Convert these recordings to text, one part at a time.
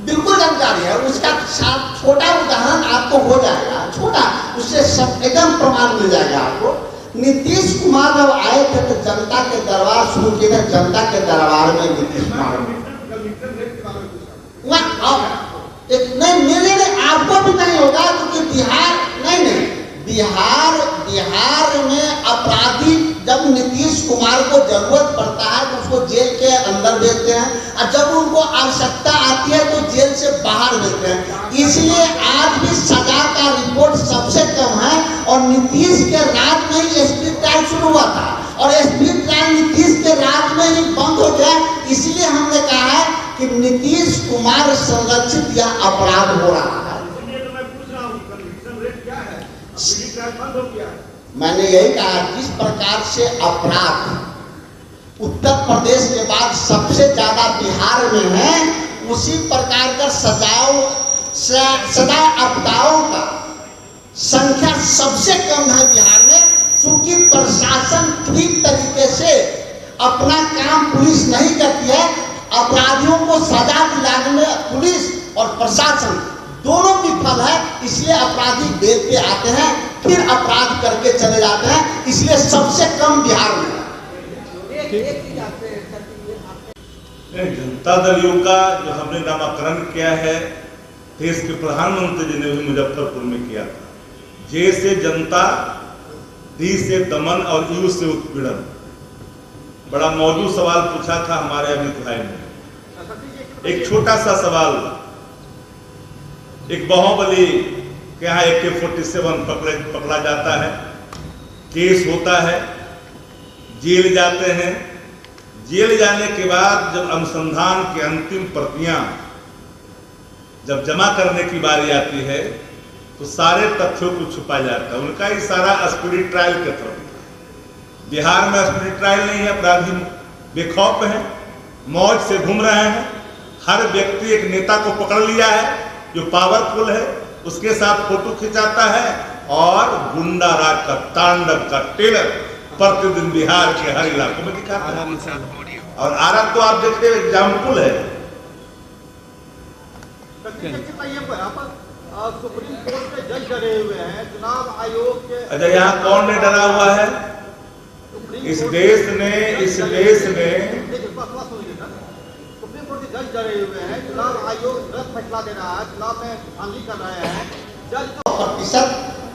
बिल्कुल जानकारी है। उसका छोटा उदाहरण आपको हो जाएगा, छोटा, उससे सब एकदम प्रमाण मिल जाएगा आपको। नीतीश कुमार जब आए थे तो जनता के दरबार शुरू किए थे। जनता के दरबार में नीतीश कुमार नहीं मिले, आपको भी नहीं होगा, क्योंकि बिहार में अपराधी जब नीतीश कुमार को जरूरत पड़ता है तो उसको जेल के अंदर भेजते हैं, और जब उनको आवश्यकता आती है तो जेल से बाहर भेजते हैं। इसलिए आज भी सजा का रिपोर्ट सबसे कम है। और नीतीश के राज में ही स्पीड ट्रायल शुरू हुआ था, और स्पीड ट्रायल नीतीश के राज में ही बंद हो गया। इसलिए हमने कहा है कि नीतीश कुमार संरक्षित या अपराध हो रहा है। मैंने यही कहा, जिस प्रकार से अपराध उत्तर प्रदेश के बाद सबसे ज्यादा बिहार में है, उसी प्रकार का सदा आपदाओं का संख्या सबसे कम है बिहार में। चूंकि प्रशासन ठीक तरीके से अपना काम पुलिस नहीं करती है, अपराधियों को सजा दिलाने में पुलिस और प्रशासन दोनों विफल है। इसलिए अपराधी बेल पे आते हैं, फिर अपराध करके चले जाते हैं। इसलिए सबसे कम बिहार में। जनता दल यू का जो हमने नामाकरण किया है, देश के प्रधानमंत्री जी ने भी मुजफ्फरपुर में किया था। जे से जनता, डी से दमन और यू से उत्पीड़न। बड़ा मौजूद सवाल पूछा था हमारे अमित भाई ने। एक छोटा सा सवाल, एक बाहुबली के यहाँ AK-47 पकड़ा जाता है, केस होता है, जेल जाते हैं। जेल जाने के बाद जब अनुसंधान की अंतिम प्रतियां जब जमा करने की बारी आती है तो सारे तथ्यों को छुपा जाता है। उनका इशारा स्पीडी ट्रायल की तरफ। बिहार में स्पीडी ट्रायल नहीं है, अपराधी बेखौफ हैं, मौज से घूम रहे हैं। हर व्यक्ति एक नेता को पकड़ लिया है जो पावरफुल है, उसके साथ फोटो खिंचाता है और गुंडा राज का तांडव का टेलर प्रतिदिन बिहार के हर इलाकों में दिखाता है। और आरा तो आप देखते हैं एग्जाम्पल है। सुप्रीम कोर्ट के जज डरे हुए हैं, चुनाव आयोग के। अच्छा, यहाँ कौन ने डरा हुआ है? इस देश में सुप्रीम कोर्ट के जज डरे हुए हैं, चुनाव आयोग गलत फैसला दे रहा है, चुनाव में धांधली कर रहे हैं। जज प्रतिशत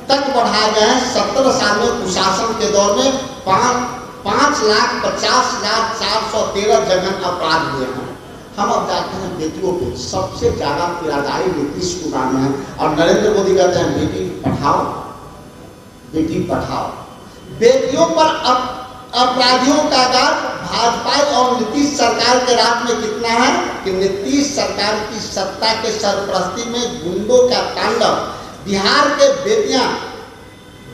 तक बढ़ाए गए हैं। 17 साल में कुशासन के दौर में 5,50,413 जगह अपराध हुए हैं। हम अब जाते हैं बेटियों पे। सबसे ज्यादा पीड़ादायी नीतीश कुमार में है, और नरेंद्र मोदी कहते हैं बेटी पढ़ाओ, बेटी पढ़ाओ। बेटियों पर अपराधियों का आगाज भाजपा और नीतीश सरकार के राज में कितना है कि नीतीश सरकार की सत्ता के सरपरस्ती में गुंडों का तांडव। बिहार के बेटियां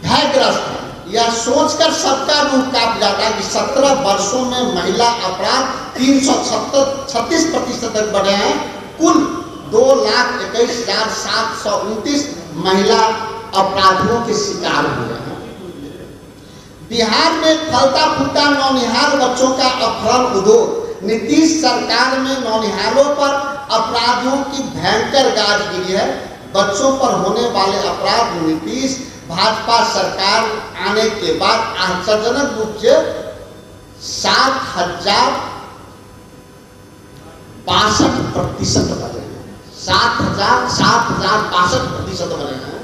भयग्रस्त हैं। यह सोचकर सबका रूह कांप जाता है कि 17 वर्षों में महिला अपराध 336% तक बढ़े हैं। कुल 2,21,729 महिला अपराधियों के शिकार हुए हैं। बिहार में फलता फूलता नौनिहाल बच्चों का अपहरण उद्योग। नीतीश सरकार में नौनिहालों पर अपराधियों की भयंकर गाज गिरी है। बच्चों पर होने वाले अपराध नीतीश भाजपा सरकार आने के बाद आश्चर्यजनक रूप से 7,062% बढ़े हैं। 7,062% बढ़े हैं।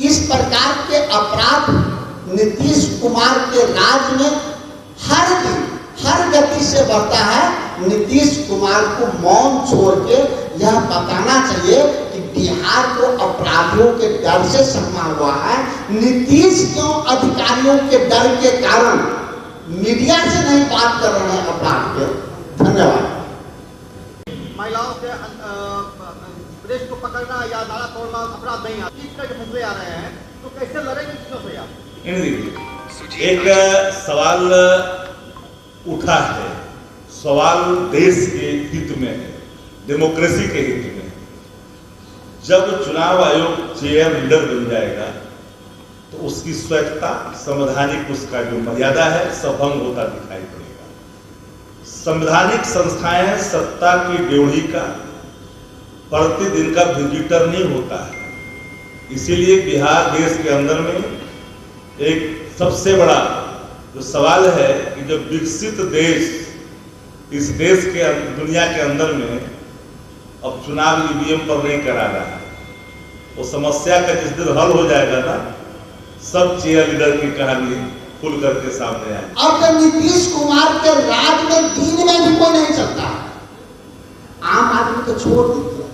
इस प्रकार के अपराध नीतीश कुमार के राज में हर दिन हर गति से बढ़ता है। नीतीश कुमार को मौन छोड़ के यह बताना चाहिए कि बिहार को अपराधियों के डर से समा हुआ है। नीतीश क्यों अधिकारियों के डर के कारण मीडिया से नहीं बात कर रहे हैं अपराध के? धन्यवाद। महिलाओं के प्रेस को पकड़ना या नारा तोड़ना अपराध नहीं है। इस तरह के फैसले आ रहे हैं, तो कैसे लड़ेंगे चीजों से? आप एक सवाल उठा है, सवाल देश के हित में है, डेमोक्रेसी के हित में। जब चुनाव आयोग चेयर लीडर बन जाएगा तो उसकी स्वैच्छता, संवैधानिक उसका जो मर्यादा है सब भंग होता दिखाई पड़ेगा। संवैधानिक संस्थाएं सत्ता की ड्योढ़ी का प्रतिदिन का विजिटर नहीं होता है। इसीलिए बिहार देश के अंदर में एक सबसे बड़ा जो सवाल है कि जो विकसित देश, इस देश के दुनिया के अंदर में अब चुनाव ईवीएम पर नहीं करा रहा है। वो समस्या का जिस दिन हल हो जाएगा ना, सब चेयर लीडर की कहानी खुल करके सामने आए। अब जब नीतीश कुमार के राज में दिन में भी कोई नहीं चलता, आम आदमी को छोड़ दीजिए,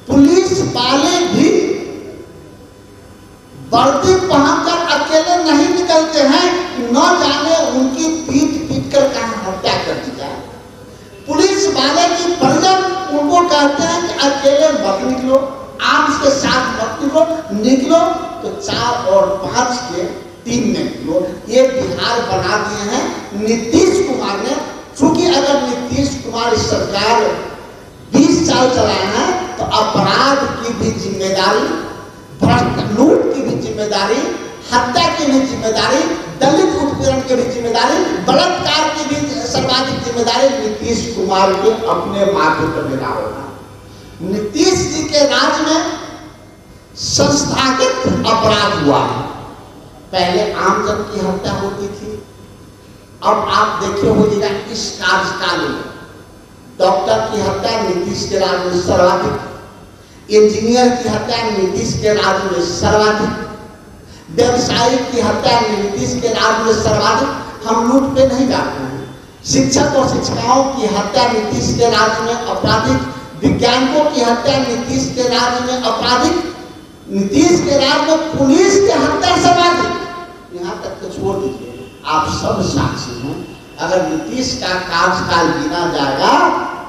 पुलिस वाले भी वर्दी पहनकर अकेले नहीं निकलते हैं, न जाने उनकी पीट पीट कर कहां हत्या कर दी जाए। पुलिस वाले की परिजन उनको कहते हैं कि अकेले मत निकलो, आप इसके साथ मत निकलो, निकलो तो 4 और 5 के 3 में निकलो। ये बिहार बना दिए हैं नीतीश कुमार ने। चूंकि अगर नीतीश कुमार इस सरकार 20 साल चलाए हैं तो अपराध की भी जिम्मेदारी, लूट की भी जिम्मेदारी, हत्या की भी जिम्मेदारी, दलित उत्पीड़न की भी जिम्मेदारी, बलात्कार की भी सर्वाधिक जिम्मेदारी नीतीश कुमार के अपने माथे पर लेना होगा। नीतीश जी के राज में संस्थागत अपराध हुआ है। पहले आमजन की हत्या होती थी, अब आप देखे होइएगा इस कार्यकाल में डॉक्टर की हत्या नीतीश के राज में सर्वाधिक, इंजीनियर की हत्या नीतीश के राज में सर्वाधिक, व्यवसायी की हत्या नीतीश के राज में सर्वाधिक। हम लूट पे नहीं जाते हैं। शिक्षक और शिक्षिकाओं की हत्या नीतीश के राज में अपराधिक, वैज्ञानिकों की हत्या नीतीश के राज में अपराधिक, नीतीश के राज में पुलिस की हत्या सर्वाधिक। यहाँ तक तो छोड़ दीजिए, आप सब साक्षी हैं। अगर नीतीश का कार्यकाल गिना जाएगा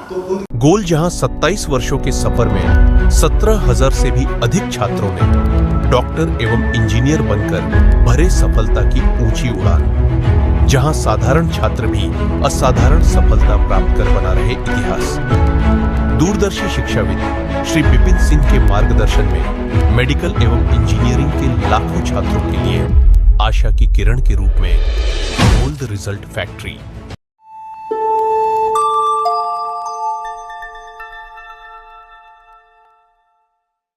तो गोल जहां 27 वर्षों के सफर में 17,000 से भी अधिक छात्रों ने डॉक्टर एवं इंजीनियर बनकर भरे सफलता की ऊंची उड़ान, जहां साधारण छात्र भी असाधारण सफलता प्राप्त कर बना रहे इतिहास। दूरदर्शी शिक्षाविद श्री विपिन सिंह के मार्गदर्शन में मेडिकल एवं इंजीनियरिंग के लाखों छात्रों के लिए आशा की किरण के रूप में गोल्ड रिजल्ट फैक्ट्री